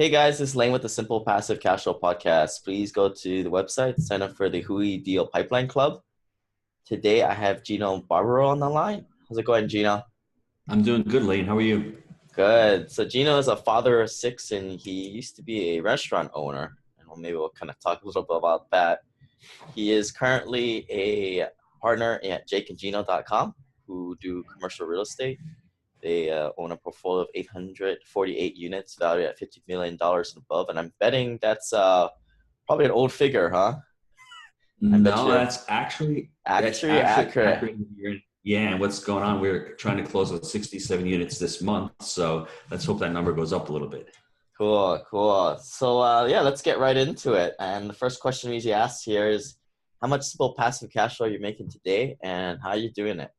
Hey guys, this is Lane with the Simple Passive Cash Flow Podcast. Please go to the website, sign up for the Hui Deal Pipeline Club. Today I have Gino Barbaro on the line. How's it going, Gino? I'm doing good, Lane. How are you? Good. So Gino is a father of six and he used to be a restaurant owner. And maybe we'll kind of talk a little bit about that. He is currently a partner at jakeandgino.com who do commercial real estate. They own a portfolio of 848 units valued at $50 million and above. And I'm betting that's probably an old figure, huh? I bet No, you that's actually actually accurate. accurate. Yeah, and what's going on? We're trying to close with 67 units this month, so let's hope that number goes up a little bit. Cool, cool. So yeah, let's get right into it. And the first question we usually ask here is how much simple passive cash flow are you making today and how are you doing it?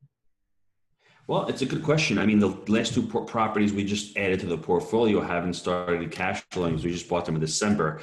Well, it's a good question. I mean, the last two properties we just added to the portfolio haven't started cash flowing. We just bought them in December.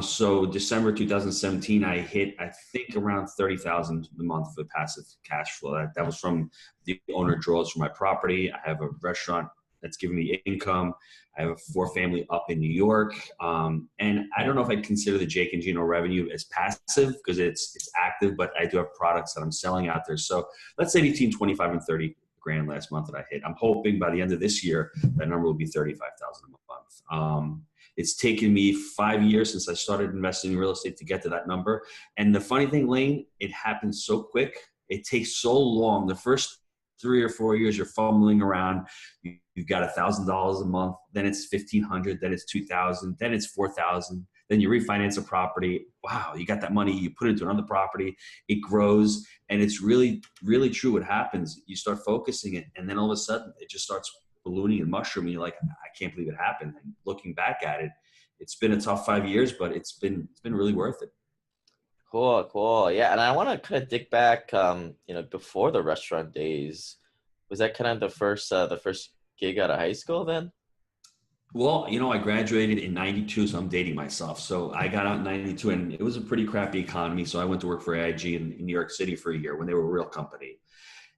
So December 2017, I hit, I think, around 30,000 a month for passive cash flow. That was from the owner draws from my property. I have a restaurant that's giving me income. I have a four-family up in New York. And I don't know if I'd consider the Jake and Gino revenue as passive because it's active, but I do have products that I'm selling out there. So let's say between 25 and 30 grand last month that I hit. I'm hoping by the end of this year, that number will be 35,000 a month. It's taken me 5 years since I started investing in real estate to get to that number. And the funny thing, Lane, it happens so quick. It takes so long. The first 3 or 4 years, you're fumbling around. You've got $1,000 a month. Then it's 1,500. Then it's 2,000. Then it's 4,000. Then you refinance a property. Wow, you got that money. You put it into another property. It grows. And it's really, really true what happens. You start focusing it, and then all of a sudden, it just starts ballooning and mushrooming. You're like, I can't believe it happened. And looking back at it, it's been a tough 5 years, but it's been really worth it. Cool, cool. Yeah, and I want to kind of dig back before the restaurant days. Was that kind of the first gig out of high school then? Well, I graduated in 92, so I'm dating myself. So I got out in 92 and it was a pretty crappy economy. So I went to work for AIG in New York City for a year when they were a real company.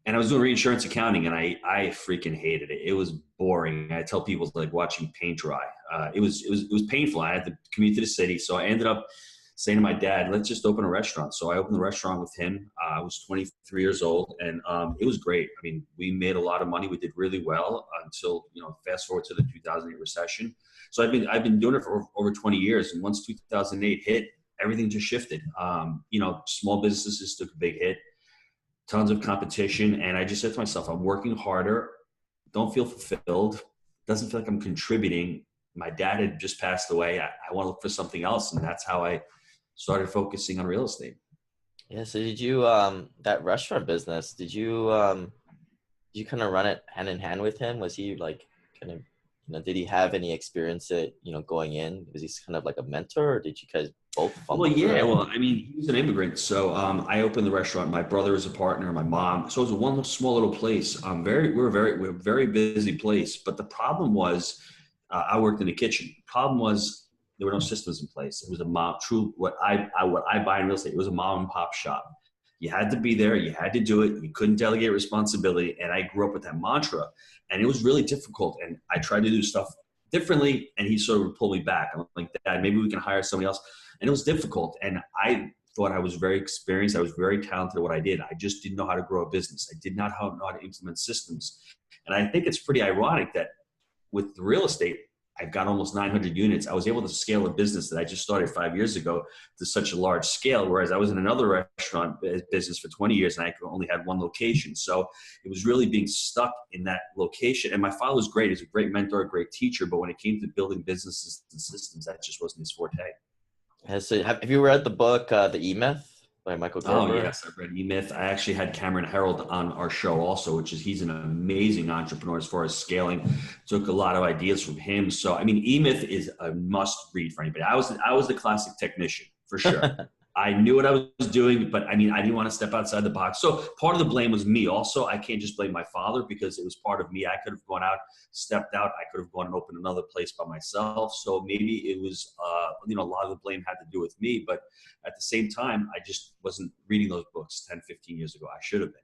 And I was doing reinsurance accounting and I freaking hated it. It was boring. I tell people it's like watching paint dry. It was painful. I had to commute to the city. So I ended up saying to my dad, let's just open a restaurant. So I opened the restaurant with him. I was 23 years old and it was great. I mean, we made a lot of money. We did really well until, fast forward to the 2008 recession. So I've been doing it for over 20 years. And once 2008 hit, everything just shifted. Small businesses took a big hit, tons of competition. And I just said to myself, I'm working harder. Don't feel fulfilled. Doesn't feel like I'm contributing. My dad had just passed away. I want to look for something else. And that's how I started focusing on real estate. Yeah, so did you that restaurant business, did you kind of run it hand in hand with him? Was he like kind of did he have any experience going in? Was he kind of like a mentor or did you guys both Well, fumble through yeah. it? Well, I mean, he was an immigrant. So I opened the restaurant. My brother was a partner, my mom. So it was one small little place. We're a very busy place. But the problem was, I worked in the kitchen. The problem was there were no systems in place. It was a mom, true, what I buy in real estate. It was a mom and pop shop. You had to be there. You had to do it. You couldn't delegate responsibility. And I grew up with that mantra. And it was really difficult. And I tried to do stuff differently. And he sort of pulled me back. I'm like, Dad, maybe we can hire somebody else. And it was difficult. And I thought I was very experienced. I was very talented at what I did. I just didn't know how to grow a business. I did not know how to implement systems. And I think it's pretty ironic that with real estate, I've got almost 900 units. I was able to scale a business that I just started 5 years ago to such a large scale, whereas I was in another restaurant business for 20 years and I only had one location. So it was really being stuck in that location. And my father was great. He's a great mentor, a great teacher. But when it came to building businesses and systems, that just wasn't his forte. Yeah, so have you read the book The E-Myth by Michael Oh Gerber? yes, I've read E-Myth. I actually had Cameron Herold on our show also, he's an amazing entrepreneur as far as scaling. Took a lot of ideas from him. So I mean, E-Myth is a must read for anybody. I was the classic technician for sure. I knew what I was doing, but I mean, I didn't want to step outside the box. So part of the blame was me. Also, I can't just blame my father because it was part of me. I could have gone out, stepped out. I could have gone and opened another place by myself. So maybe it was, a lot of the blame had to do with me. But at the same time, I just wasn't reading those books 10, 15 years ago. I should have been.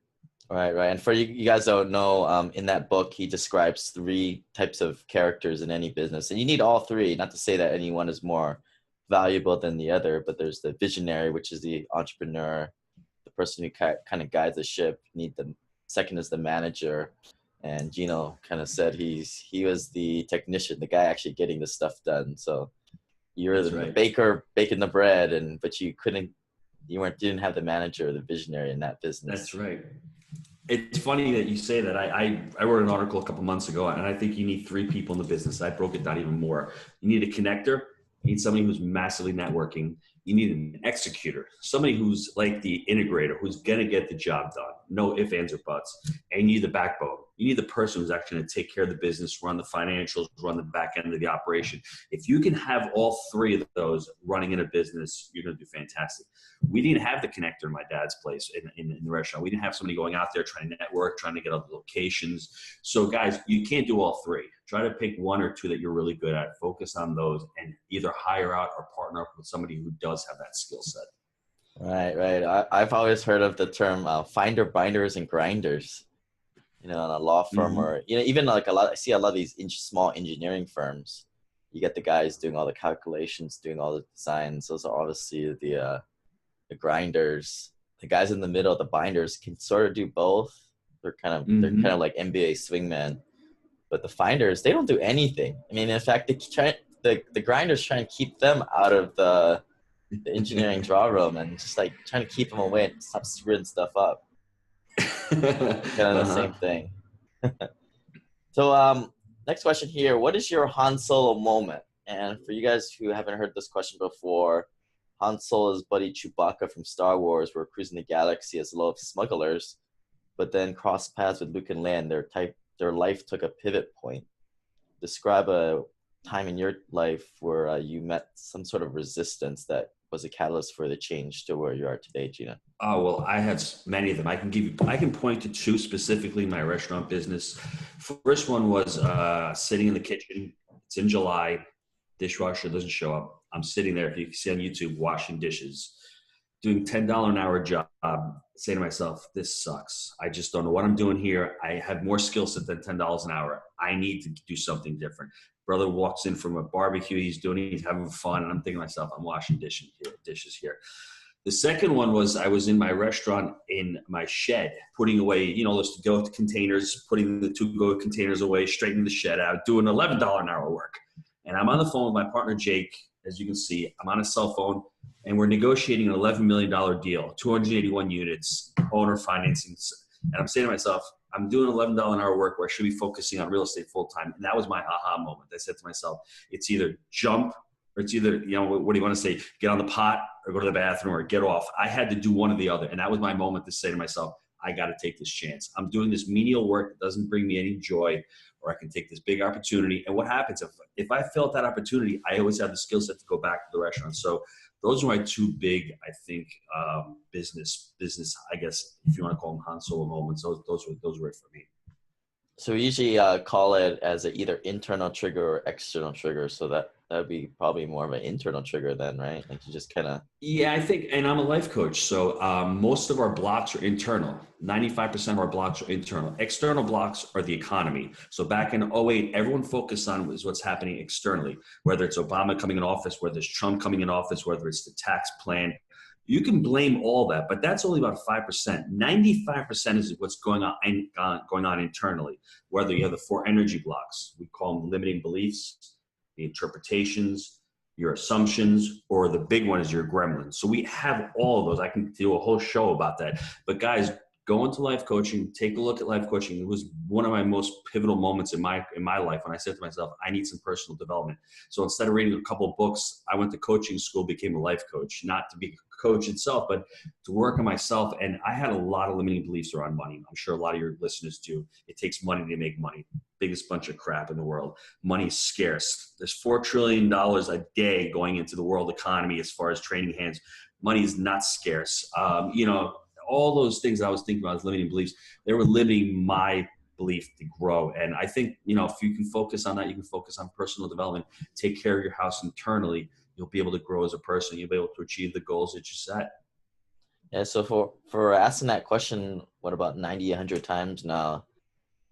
Right, right. And for you guys don't know, in that book, he describes three types of characters in any business, and you need all three. Not to say that any one is more valuable than the other, but there's the visionary, which is the entrepreneur, the person who kind of guides the ship. You need the second is the manager, and Gino kind of said he was the technician, the guy actually getting the stuff done. So you're That's the right. baker baking the bread, and but you didn't have the manager or the visionary in that That's business. right. It's funny that you say that. I wrote an article a couple months ago, and I think you need three people in the business. I broke it down even more. You need a connector. You need somebody who's massively networking. You need an executor, somebody who's like the integrator, who's going to get the job done. No ifs, ands, or buts. And you need the backbone. You need the person who's actually going to take care of the business, run the financials, run the back end of the operation. If you can have all three of those running in a business, you're going to do fantastic. We didn't have the connector in my dad's place in the restaurant. We didn't have somebody going out there trying to network, trying to get other locations. So guys, you can't do all three. Try to pick one or two that you're really good at, focus on those, and either hire out or partner up with somebody who does have that skill set. Right, right. I've always heard of the term finder, binders, and grinders. In a law firm, Mm-hmm. or even like I see a lot of these small engineering firms. You get the guys doing all the calculations, doing all the designs. Those are obviously the grinders. The guys in the middle, the binders, can sort of do both. They're kind of like NBA swingman. But the finders, they don't do anything. I mean, in fact, the grinders try and keep them out of the engineering draw room, and just like trying to keep them away and stop screwing stuff up. Kind of the Uh-huh. same thing. So, next question here. What is your Han Solo moment? And for you guys who haven't heard this question before, Han Solo's buddy Chewbacca from Star Wars were cruising the galaxy as low smugglers, but then crossed paths with Luke and Leia, and their life took a pivot point. Describe a time in your life where you met some sort of resistance that was a catalyst for the change to where you are today, Gina. Oh, well, I had many of them. I can point to two specifically in my restaurant business. First one was sitting in the kitchen. It's in July. Dishwasher doesn't show up. I'm sitting there, if you can see on YouTube, washing dishes, doing $10 an hour job, say to myself, this sucks. I just don't know what I'm doing here. I have more skill set than $10 an hour. I need to do something different. Brother walks in from a barbecue he's having fun, and I'm thinking to myself, I'm washing dishes here. The second one was I was in my restaurant in my shed, putting away, those to-go containers, putting the to-go containers away, straightening the shed out, doing $11 an hour work. And I'm on the phone with my partner, Jake. As you can see, I'm on a cell phone, and we're negotiating an $11 million deal, 281 units, owner financing. And I'm saying to myself, I'm doing $11 an hour work where I should be focusing on real estate full time. And that was my aha moment. I said to myself, it's either jump or it's either, what do you want to say? Get on the pot or go to the bathroom or get off. I had to do one or the other. And that was my moment to say to myself, I got to take this chance. I'm doing this menial work that doesn't bring me any joy, or I can take this big opportunity. And what happens if I felt that opportunity, I always have the skill set to go back to the restaurant. So those are my two big, I think, business, I guess, if you want to call them Han Solo moments. Those were it for me. So we usually call it as either internal trigger or external trigger. So that would be probably more of an internal trigger then, right? Like you just kind of. Yeah, I think, and I'm a life coach, so most of our blocks are internal. 95% of our blocks are internal. External blocks are the economy. So back in '08, everyone focused on was what's happening externally, whether it's Obama coming in office, whether it's Trump coming in office, whether it's the tax plan. You can blame all that, but that's only about 5%. 95% is what's going on internally, whether you have the four energy blocks, we call them limiting beliefs, the interpretations, your assumptions, or the big one is your gremlins. So we have all of those. I can do a whole show about that. But guys, go into life coaching, take a look at life coaching. It was one of my most pivotal moments in my life when I said to myself, I need some personal development. So instead of reading a couple of books, I went to coaching school, became a life coach, not to be a coach itself, but to work on myself. And I had a lot of limiting beliefs around money. I'm sure a lot of your listeners do. It takes money to make money. Biggest bunch of crap in the world. Money's scarce. There's $4 trillion a day going into the world economy as far as training hands. Money is not scarce. All those things I was thinking about as limiting beliefs, they were limiting my belief to grow. And I think, if you can focus on that, you can focus on personal development, take care of your house internally, you'll be able to grow as a person. You'll be able to achieve the goals that you set. Yeah, so for asking that question, what about 90, 100 times now,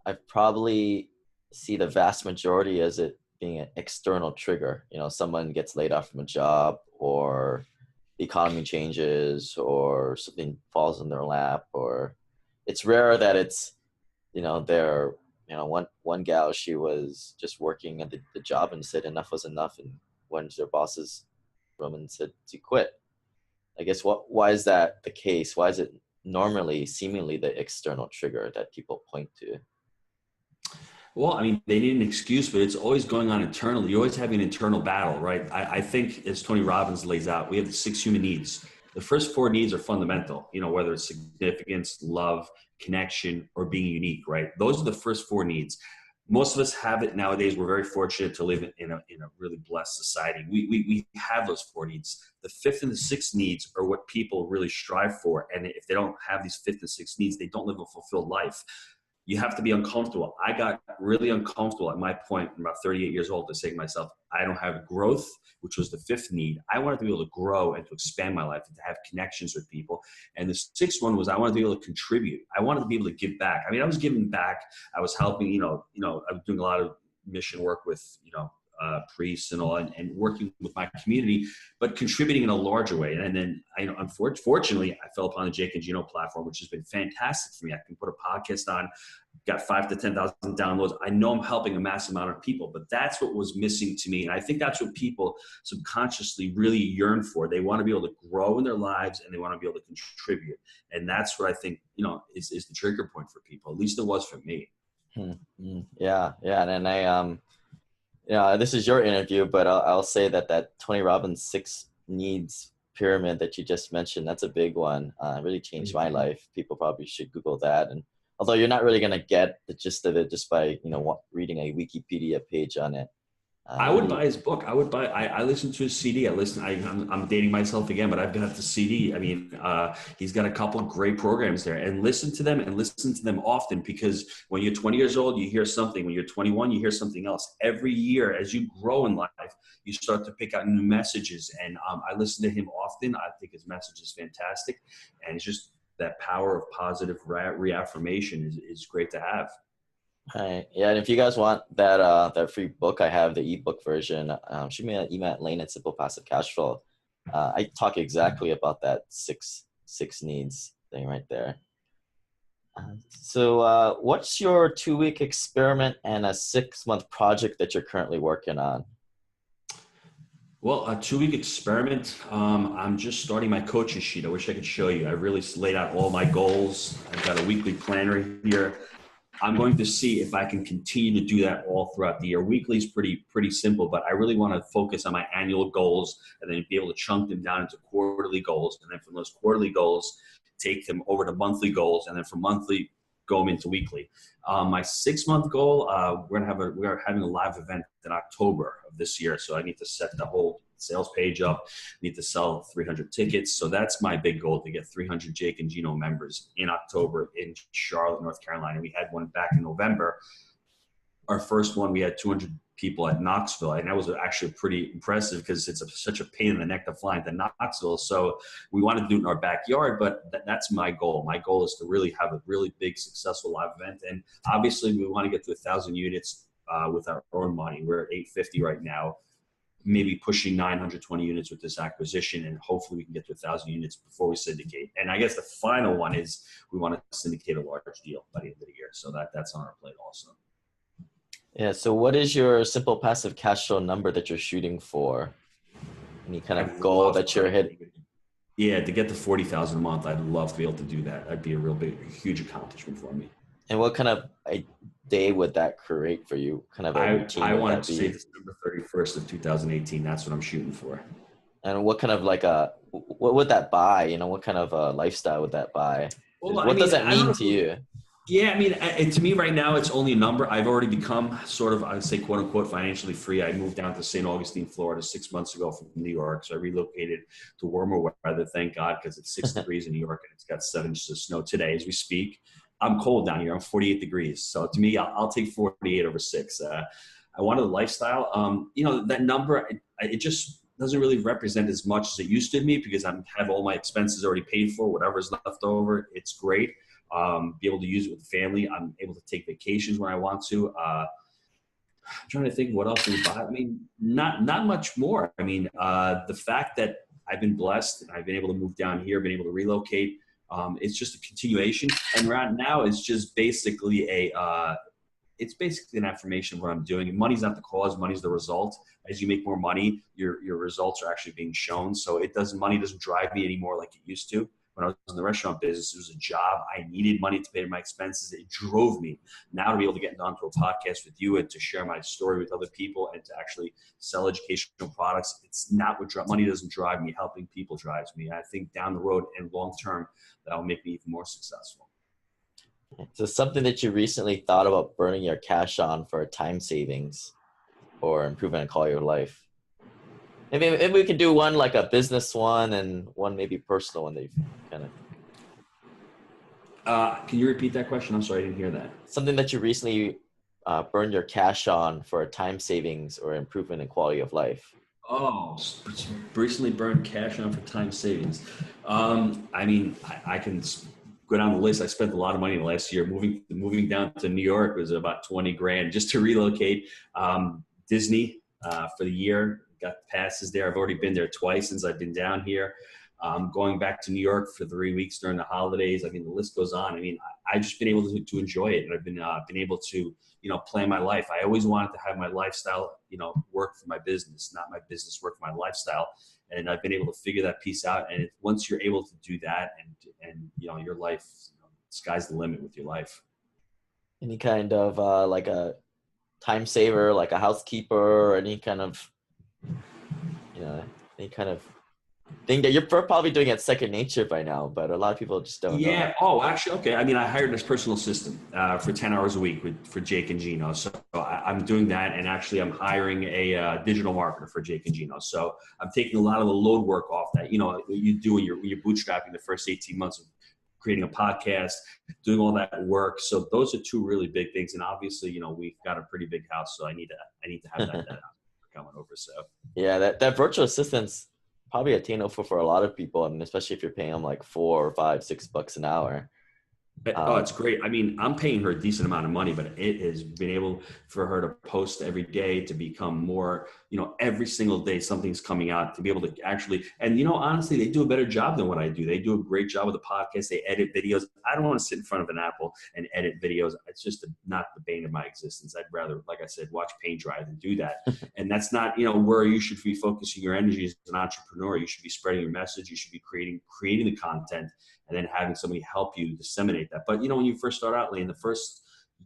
I probably see the vast majority as it being an external trigger. You know, someone gets laid off from a job, or the economy changes, or something falls in their lap, or it's rare that it's, they're, one gal, she was just working at the job and said enough was enough and went to their boss's room and said to quit. I guess why is that the case? Why is it normally seemingly the external trigger that people point to? Well, I mean, they need an excuse, but it's always going on internally. You're always having an internal battle, right? I think as Tony Robbins lays out, we have the 6 human needs. The first 4 needs are fundamental, whether it's significance, love, connection, or being unique, right? Those are the first 4 needs. Most of us have it nowadays. We're very fortunate to live in a really blessed society. We have those 4 needs. The fifth and the sixth needs are what people really strive for. And if they don't have these fifth and sixth needs, they don't live a fulfilled life. You have to be uncomfortable. I got really uncomfortable at my point, about 38 years old, to say to myself, I don't have growth, which was the fifth need. I wanted to be able to grow and to expand my life and to have connections with people. And the sixth one was I wanted to be able to contribute. I wanted to be able to give back. I mean, I was giving back. I was helping, I was doing a lot of mission work with, priests and all, and working with my community, but contributing in a larger way. And then, unfortunately, I fell upon the Jake and Gino platform, which has been fantastic for me. I can put a podcast on, got 5,000 to 10,000 downloads. I know I'm helping a massive amount of people, but that's what was missing to me. And I think that's what people subconsciously really yearn for. They want to be able to grow in their lives, and they want to be able to contribute. And that's what I think, is the trigger point for people. At least it was for me. Yeah. And this is your interview, but I'll say that Tony Robbins 6 needs pyramid that you just mentioned, that's a big one. It really changed my life. People probably should Google that. And although you're not really going to get the gist of it just by, reading a Wikipedia page on it. I would buy his book. I listened to his CD. I'm dating myself again, but I've got the CD. I mean, he's got a couple of great programs there, and listen to them often, because when you're 20 years old, you hear something. When you're 21, you hear something else. Every year, as you grow in life, you start to pick out new messages. And I listen to him often. I think his message is fantastic. And it's just that power of positive reaffirmation is great to have. Right. Yeah, and if you guys want that free book, I have the ebook version. Shoot me an email at Lane at Simple Passive Cash Flow. I talk exactly about that six needs thing right there. So what's your 2-week experiment and a 6-month project that you're currently working on? Well, a 2-week experiment. I'm just starting my coaching sheet. I wish I could show you. I really laid out all my goals. I've got a weekly planner here. I'm going to see if I can continue to do that all throughout the year. Weekly is pretty simple, but I really want to focus on my annual goals and then be able to chunk them down into quarterly goals. And then from those quarterly goals, take them over to monthly goals. And then from monthly, go them into weekly. My 6-month goal, we are having a live event in October of this year. So I need to set the whole sales page up, need to sell 300 tickets. So that's my big goal, to get 300 Jake and Gino members in October in Charlotte, North Carolina. We had one back in November. Our first one, we had 200 people at Knoxville, and that was actually pretty impressive because it's such a pain in the neck to fly into Knoxville. So we wanted to do it in our backyard, but that's my goal. My goal is to really have a really big, successful live event. And obviously we want to get to 1,000 units with our own money. We're at 850 right now, maybe pushing 920 units with this acquisition, and hopefully we can get to 1,000 units before we syndicate. And I guess the final one is we want to syndicate a large deal by the end of the year. So that's on our plate also. Yeah. So what is your simple passive cash flow number that you're shooting for? Any kind of goal that you're hitting? Yeah, to get to 40,000 a month, I'd love to be able to do that. That'd be a huge accomplishment for me. And what kind of a day would that create for you? Kind of a routine? I want to say December 31st of 2018. That's what I'm shooting for. And what kind of what would that buy? What kind of lifestyle would that buy? Well, what does that mean to you? Yeah, I mean, to me right now, it's only a number. I've already become sort of, I would say, quote unquote, financially free. I moved down to St. Augustine, Florida 6 months ago from New York. So I relocated to warmer weather, thank God, because it's 6 degrees in New York and it's got 7 inches of snow today as we speak. I'm cold down here. I'm 48 degrees. So to me, I'll take 48 over 6. I wanted a lifestyle. That number, it just doesn't really represent as much as it used to me because I have all my expenses already paid for. Whatever's left over, it's great. Be able to use it with the family. I'm able to take vacations when I want to. I'm trying to think what else we buy. I mean, not much more. I mean, the fact that I've been blessed and I've been able to move down here, been able to relocate. It's just a continuation. And right now it's just basically it's basically an affirmation of what I'm doing. And money's not the cause, money's the result. As you make more money, your results are actually being shown. So money doesn't drive me anymore like it used to. When I was in the restaurant business, it was a job. I needed money to pay my expenses. It drove me. Now to be able to get onto a podcast with you and to share my story with other people and to actually sell educational products, it's not what money doesn't drive me. Helping people drives me. I think down the road and long term, that'll make me even more successful. So something that you recently thought about burning your cash on for time savings or improving the quality of life? Maybe we could do one like a business one and one maybe personal one that you've kind of. Can you repeat that question? I'm sorry, I didn't hear that. Something that you recently burned your cash on for time savings or improvement in quality of life. Oh, recently burned cash on for time savings. I mean, I can go down the list. I spent a lot of money last year. Moving down to New York was about 20 grand just to relocate. Disney for the year. Got passes there. I've already been there twice since I've been down here. Going back to New York for 3 weeks during the holidays. I mean, the list goes on. I mean, I've just been able to enjoy it, and I've been able to, plan my life. I always wanted to have my lifestyle, work for my business, not my business work for my lifestyle. And I've been able to figure that piece out. And once you're able to do that, and your life, sky's the limit with your life. Any kind of like a time saver, like a housekeeper, or any kind of thing that you're probably doing at second nature by now, but a lot of people just don't know. Yeah. Oh, actually, okay. I mean, I hired this personal assistant for 10 hours a week for Jake and Gino. So I'm doing that. And actually, I'm hiring a digital marketer for Jake and Gino. So I'm taking a lot of the load work off that, what you do when you're bootstrapping the first 18 months of creating a podcast, doing all that work. So those are two really big things. And obviously, we've got a pretty big house, so I need to have that coming over. So yeah, that virtual assistant's probably attainable for a lot of people, and especially if you're paying them like $4 or $5, $6 an hour. It's great. I mean, I'm paying her a decent amount of money, but it has been able for her to post every day, to become more, every single day something's coming out, to be able to actually, and honestly, they do a better job than what I do. They do a great job with the podcast. They edit videos. I don't want to sit in front of an Apple and edit videos. It's just not the bane of my existence. I'd rather, like I said, watch paint dry than do that. And that's not, where you should be focusing your energy as an entrepreneur. You should be spreading your message. You should be creating the content, and then having somebody help you disseminate that. But, when you first start out, in the first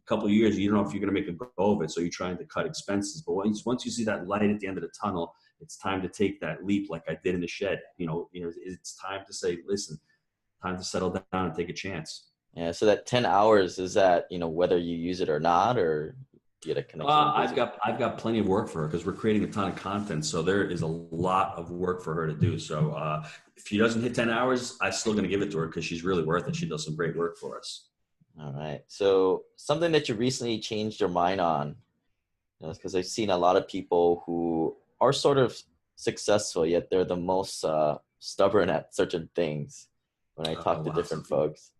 couple of years, you don't know if you're going to make a go of it. So you're trying to cut expenses. But once you see that light at the end of the tunnel, it's time to take that leap like I did in the shed. It's time to say, listen, time to settle down and take a chance. Yeah, so that 10 hours, is that, whether you use it or not, or get a connection? I've got plenty of work for her because we're creating a ton of content. So there is a lot of work for her to do. So if she doesn't hit 10 hours, I'm still going to give it to her because she's really worth it. She does some great work for us. All right. So something that you recently changed your mind on, because I've seen a lot of people who are sort of successful, yet they're the most stubborn at certain things when I talk to different folks.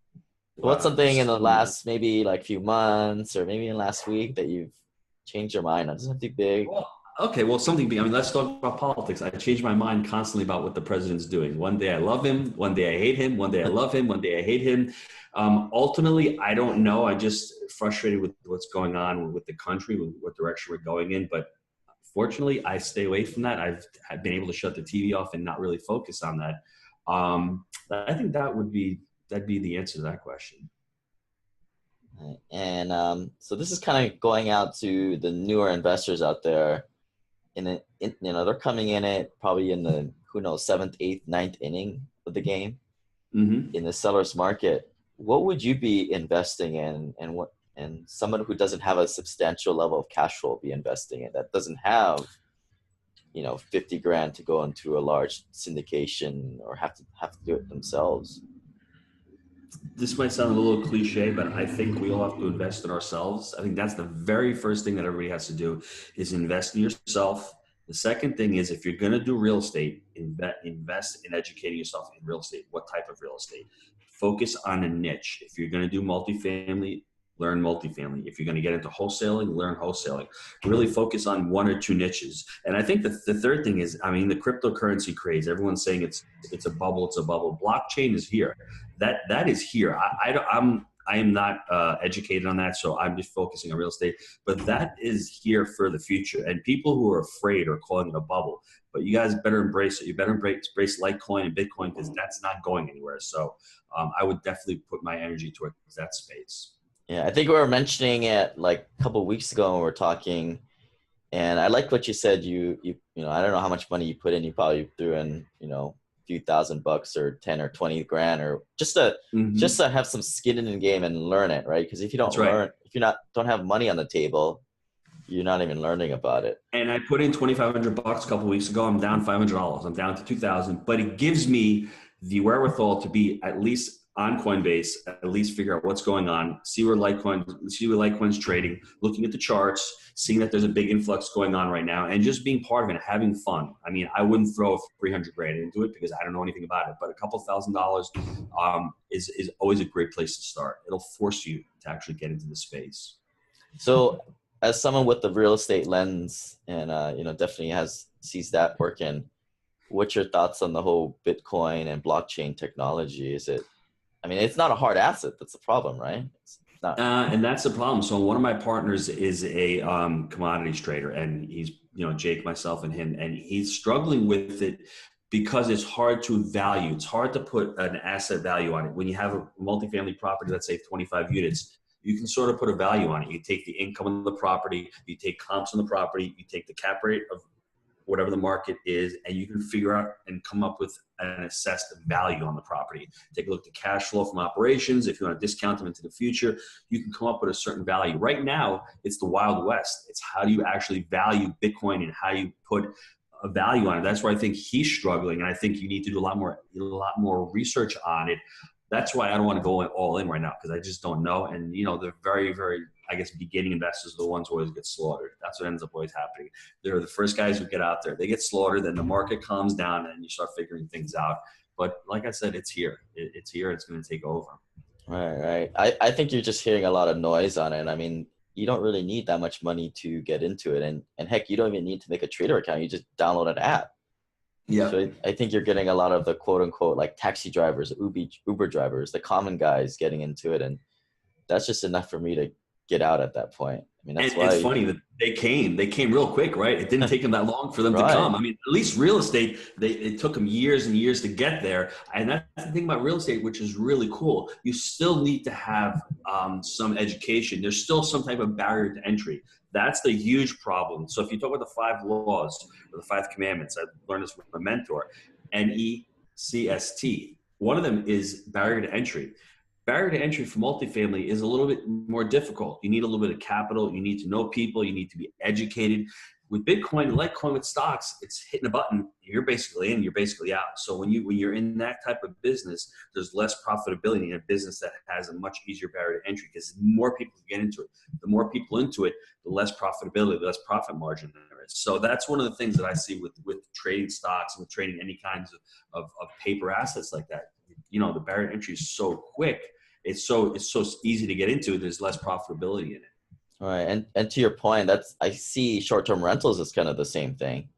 What's something in the last maybe like few months or maybe in last week that you've changed your mind on? Doesn't have to be big. Something big. I mean, let's talk about politics. I change my mind constantly about what the president's doing. One day I love him. One day I hate him. One day I love him. One day I hate him. Ultimately, I don't know. I'm just frustrated with what's going on with the country, with what direction we're going in. But fortunately, I stay away from that. I've been able to shut the TV off and not really focus on that. I think that'd be the answer to that question. And so this is kind of going out to the newer investors out there. They're coming in it probably in the, 7th, 8th, 9th inning of the game. Mm-hmm. In the seller's market. What would you be investing in, and someone who doesn't have a substantial level of cash flow be investing in, that doesn't have, 50 grand to go into a large syndication or have to do it themselves? This might sound a little cliche, but I think we all have to invest in ourselves. I think that's the very first thing that everybody has to do, is invest in yourself. The second thing is, if you're going to do real estate, invest in educating yourself in real estate. What type of real estate? Focus on a niche. If you're going to do multifamily, learn multifamily. If you're going to get into wholesaling, learn wholesaling. Really focus on one or two niches. And I think the third thing is, I mean, the cryptocurrency craze. Everyone's saying it's a bubble. It's a bubble. Blockchain is here. That is here. I am not educated on that, so I'm just focusing on real estate. But that is here for the future. And people who are afraid are calling it a bubble. But you guys better embrace it. You better embrace Litecoin and Bitcoin, because that's not going anywhere. So I would definitely put my energy towards that space. Yeah, I think we were mentioning it like a couple of weeks ago when we were talking, and I liked what you said. You know, I don't know how much money you put in. You probably threw in, you know, a few $1,000 or 10 or 20 grand, or just to have some skin in the game and learn it, right? Because if you don't if you don't have money on the table, you're not even learning about it. And I put in $2,500 a couple of weeks ago. I'm down $500. I'm down to 2,000, but it gives me the wherewithal to be at least on Coinbase, at least figure out what's going on, see where Litecoin's trading, looking at the charts, seeing that there's a big influx going on right now, and just being part of it and having fun. I mean, I wouldn't throw 300 grand into it because I don't know anything about it, but a couple $1,000 is always a great place to start. It'll force you to actually get into the space. So as someone with the real estate lens and, you know, definitely sees that working, what's your thoughts on the whole Bitcoin and blockchain technology? I mean, it's not a hard asset. That's the problem, right? It's not. And that's the problem. So one of my partners is a commodities trader, and he's, you know, Jake, myself, and him, and he's struggling with it because it's hard to value. It's hard to put an asset value on it. When you have a multifamily property, let's say 25 units, you can sort of put a value on it. You take the income of the property, you take comps on the property, you take the cap rate of whatever the market is, and you can figure out and come up with an assessed value on the property. Take a look at the cash flow from operations. If you want to discount them into the future, you can come up with a certain value. Right now, it's the Wild West. It's how do you actually value Bitcoin and how you put a value on it. That's where I think he's struggling, and I think you need to do a lot more research on it. That's why I don't want to go all in right now, because I just don't know. And, you know, they're very, very, I guess, beginning investors are the ones who always get slaughtered. That's what ends up always happening. They're the first guys who get out there. They get slaughtered, then the market calms down, and you start figuring things out. But like I said, it's here. It's here. It's going to take over. Right. I think you're just hearing a lot of noise on it. I mean, you don't really need that much money to get into it. And heck, you don't even need to make a trader account. You just download an app. Yeah. So I think you're getting a lot of the quote unquote like taxi drivers, Uber drivers, the common guys getting into it. And that's just enough for me to get out at that point. I mean, that's why it's funny that they came real quick, right? It didn't take them that long for them to come. I mean, at least real estate, it took them years and years to get there. And that's the thing about real estate, which is really cool. You still need to have some education. There's still some type of barrier to entry. That's the huge problem. So if you talk about the 5 laws or the 5 commandments, I learned this with my mentor, NECST. One of them is barrier to entry. Barrier to entry for multifamily is a little bit more difficult. You need a little bit of capital. You need to know people. You need to be educated. With Bitcoin, Litecoin, with stocks, it's hitting a button. You're basically in, you're basically out. So when you're in that type of business, there's less profitability in a business that has a much easier barrier to entry, because more people get into it. The more people into it, the less profitability, the less profit margin there is. So that's one of the things that I see with trading stocks and with trading any kinds of paper assets like that. You know, the barrier to entry is so quick. It's so easy to get into. There's less profitability in it. All right. And to your point, I see short-term rentals as kind of the same thing.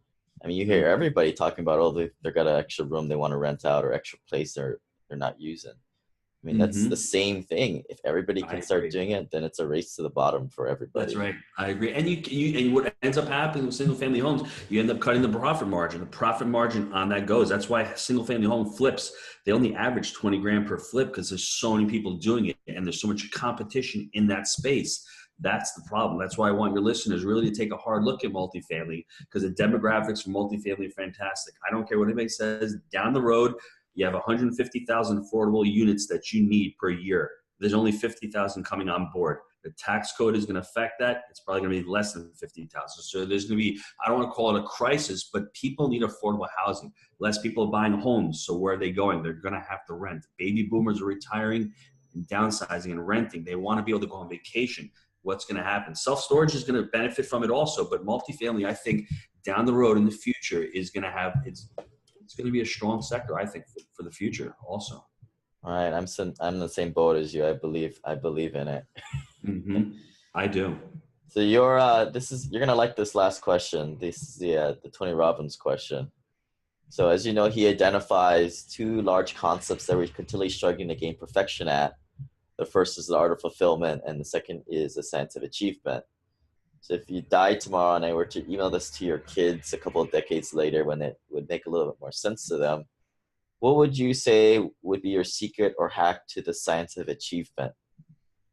I mean, you hear everybody talking about, oh, they've got an extra room they want to rent out or extra place they're not using. I mean, that's the same thing. If everybody can start doing it, then it's a race to the bottom for everybody. That's right. I agree. And and what ends up happening with single family homes, you end up cutting the profit margin. The profit margin on that goes. That's why single family home flips, they only average 20 grand per flip, because there's so many people doing it and there's so much competition in that space. That's the problem. That's why I want your listeners really to take a hard look at multifamily, because the demographics for multifamily are fantastic. I don't care what anybody says. Down the road, you have 150,000 affordable units that you need per year. There's only 50,000 coming on board. The tax code is going to affect that. It's probably going to be less than 50,000. So there's going to be, I don't want to call it a crisis, but people need affordable housing. Less people are buying homes. So where are they going? They're going to have to rent. Baby boomers are retiring and downsizing and renting. They want to be able to go on vacation. what's going to happen. Self-storage is going to benefit from it also, but multifamily, I think down the road in the future is going to have, it's going to be a strong sector, I think, for the future also. All right. I'm the same boat as you. I believe in it. I do. So you're going to like this last question. This is the Tony Robbins question. So as you know, he identifies two large concepts that we're continually struggling to gain perfection at. The first is the art of fulfillment, and the second is the science of achievement. So if you died tomorrow and I were to email this to your kids a couple of decades later when it would make a little bit more sense to them, what would you say would be your secret or hack to the science of achievement?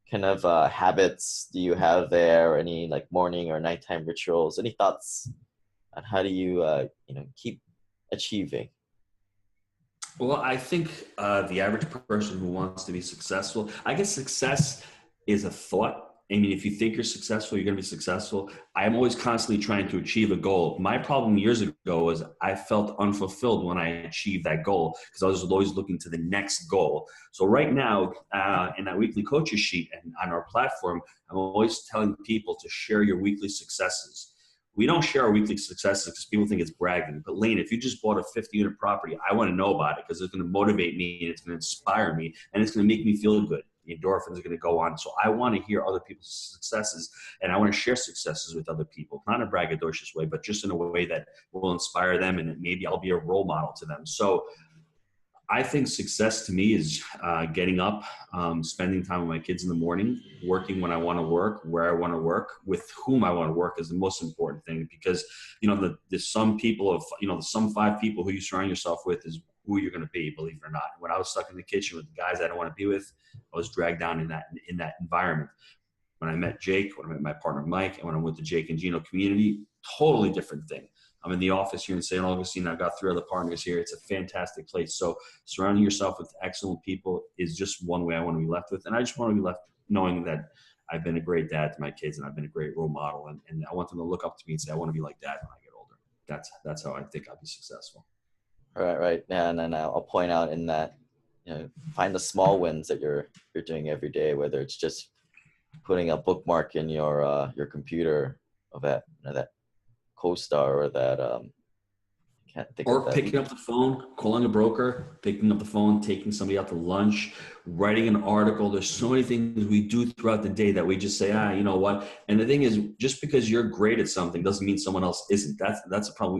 Kind of habits do you have there? Any like morning or nighttime rituals? Any thoughts on how do you keep achieving? Well, I think the average person who wants to be successful, I guess success is a thought. I mean, if you think you're successful, you're going to be successful. I'm always constantly trying to achieve a goal. My problem years ago was I felt unfulfilled when I achieved that goal because I was always looking to the next goal. So right now, in that weekly coaches sheet and on our platform, I'm always telling people to share your weekly successes. We don't share our weekly successes because people think it's bragging. But Lane, if you just bought a 50-unit property, I want to know about it because it's going to motivate me and it's going to inspire me and it's going to make me feel good. The endorphins are going to go on. So I want to hear other people's successes and I want to share successes with other people, not in a braggadocious way, but just in a way that will inspire them and maybe I'll be a role model to them. So I think success to me is getting up, spending time with my kids in the morning, working when I want to work, where I want to work, with whom I want to work is the most important thing because, the sum people of, the sum 5 people who you surround yourself with is who you're going to be, believe it or not. When I was stuck in the kitchen with the guys I don't want to be with, I was dragged down in that environment. When I met Jake, when I met my partner Mike, and when I'm with the Jake and Gino community, totally different thing. I'm in the office here in St. Augustine. I've got 3 other partners here. It's a fantastic place. So surrounding yourself with excellent people is just one way I want to be left with. And I just want to be left knowing that I've been a great dad to my kids and I've been a great role model. And I want them to look up to me and say, I want to be like dad when I get older. That's how I think I'll be successful. Right. Yeah, and then I'll point out in that, find the small wins that you're doing every day, whether it's just putting a bookmark in your computer of that co-star or that can't think or of that. Picking up the phone, calling a broker, picking up the phone, taking somebody out to lunch, writing an article. There's so many things we do throughout the day that we just say, you know what? And the thing is, just because you're great at something doesn't mean someone else isn't. That's a problem.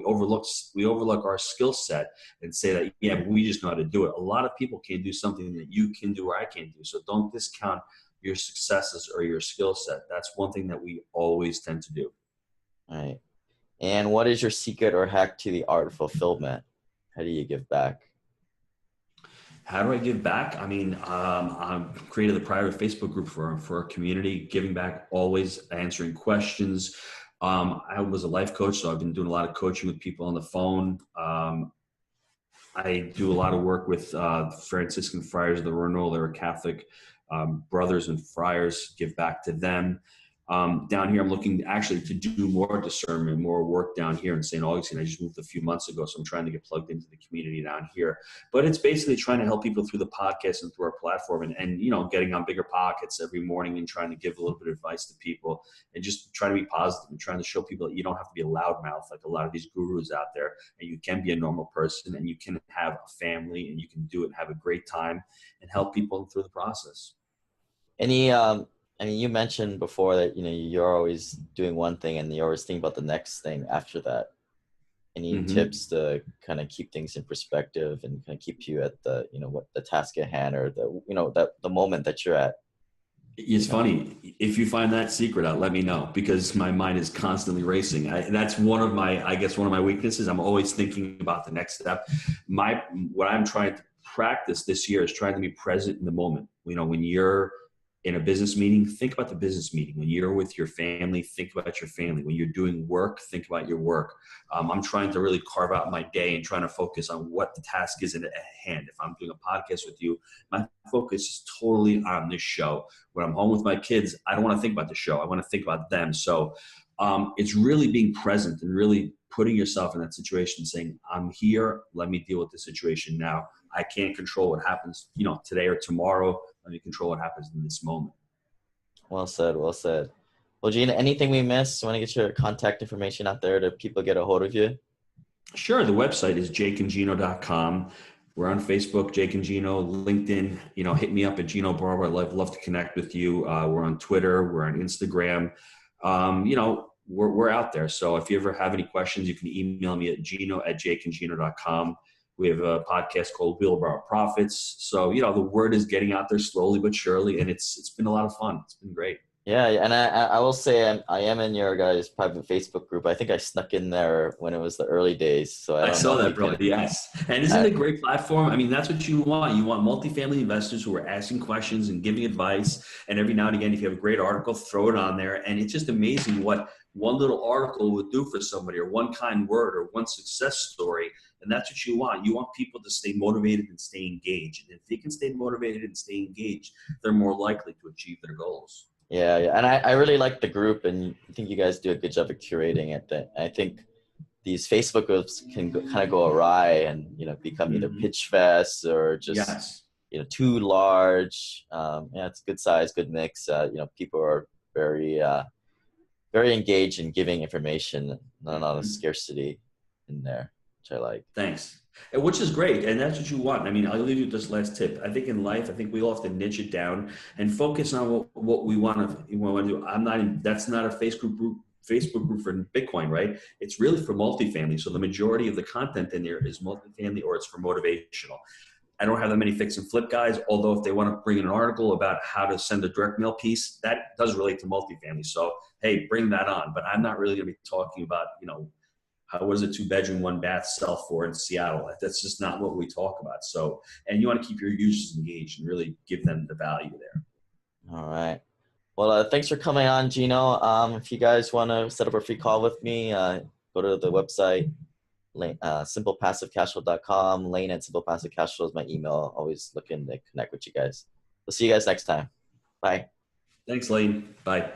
We overlook our skill set and say that, yeah, but we just know how to do it. A lot of people can't do something that you can do or I can't do. So don't discount your successes or your skill set. That's one thing that we always tend to do. All right. And what is your secret or hack to the art of fulfillment? How do you give back? How do I give back? I mean, I've created a private Facebook group for our community, giving back, always answering questions. I was a life coach, so I've been doing a lot of coaching with people on the phone. I do a lot of work with Franciscan friars of the Renewal. They're Catholic brothers and friars, give back to them. Down here, I'm looking actually to do more discernment, more work down here in St. Augustine. I just moved a few months ago, so I'm trying to get plugged into the community down here. But it's basically trying to help people through the podcast and through our platform and getting on Bigger Pockets every morning and trying to give a little bit of advice to people and just trying to be positive and trying to show people that you don't have to be a loudmouth like a lot of these gurus out there, and you can be a normal person and you can have a family and you can do it and have a great time and help people through the process. You mentioned before that, you're always doing one thing and you're always thinking about the next thing after that. Any tips to kind of keep things in perspective and kind of keep you at the, what the task at hand or the moment that you're at? It's funny. If you find that secret out, let me know because my mind is constantly racing. That's one of my weaknesses. I'm always thinking about the next step. What I'm trying to practice this year is trying to be present in the moment. When you're in a business meeting, think about the business meeting. When you're with your family, think about your family. When you're doing work, think about your work. I'm trying to really carve out my day and trying to focus on what the task is at hand. If I'm doing a podcast with you, my focus is totally on this show. When I'm home with my kids, I don't want to think about the show. I want to think about them. So it's really being present and really putting yourself in that situation, saying, I'm here. Let me deal with the situation now. I can't control what happens, today or tomorrow. Let me control what happens in this moment. Well said. Well said. Well, Gina, anything we missed? Want to get your contact information out there to people get a hold of you? Sure. The website is jakeandgino.com. We're on Facebook, Jake and Gino, LinkedIn, hit me up at Gino Barbaro. I'd love to connect with you. We're on Twitter. We're on Instagram. We're out there. So if you ever have any questions, you can email me at gino@jakeandgino.com. We have a podcast called Wheelbarrow Profits. So, the word is getting out there slowly but surely, and it's been a lot of fun. It's been great. Yeah, and I will say I am in your guys' private Facebook group. I think I snuck in there when it was the early days, so I I don't know saw if that, you brother. can. Yes. And isn't it a great platform? I mean, that's what you want. You want multifamily investors who are asking questions and giving advice. And every now and again, if you have a great article, throw it on there. And it's just amazing what one little article would do for somebody, or one kind word, or one success story. And that's what you want. You want people to stay motivated and stay engaged. And if they can stay motivated and stay engaged, they're more likely to achieve their goals. Yeah, and I really like the group, and I think you guys do a good job of curating it. I think these Facebook groups can kind of go awry and become either pitch fest or just Yes. too large. Yeah, it's good size, good mix. People are very very engaged in giving information, not a lot of scarcity in there, which I like. Thanks. And which is great. And that's what you want. I mean, I'll leave you with this last tip. I think in life, we all have to niche it down and focus on what we want to do. That's not a Facebook group for Bitcoin, right? It's really for multifamily. So the majority of the content in there is multifamily, or it's for motivational. I don't have that many fix and flip guys, although if they want to bring in an article about how to send a direct mail piece, that does relate to multifamily. So, hey, bring that on. But I'm not really going to be talking about, what is a 2-bedroom, 1-bath sell for in Seattle? That's just not what we talk about. So, and you want to keep your users engaged and really give them the value there. All right. Well, thanks for coming on, Gino. If you guys want to set up a free call with me, go to the website, simplepassivecashflow.com. Lane at simplepassivecashflow is my email. Always looking to connect with you guys. We'll see you guys next time. Bye. Thanks, Lane. Bye.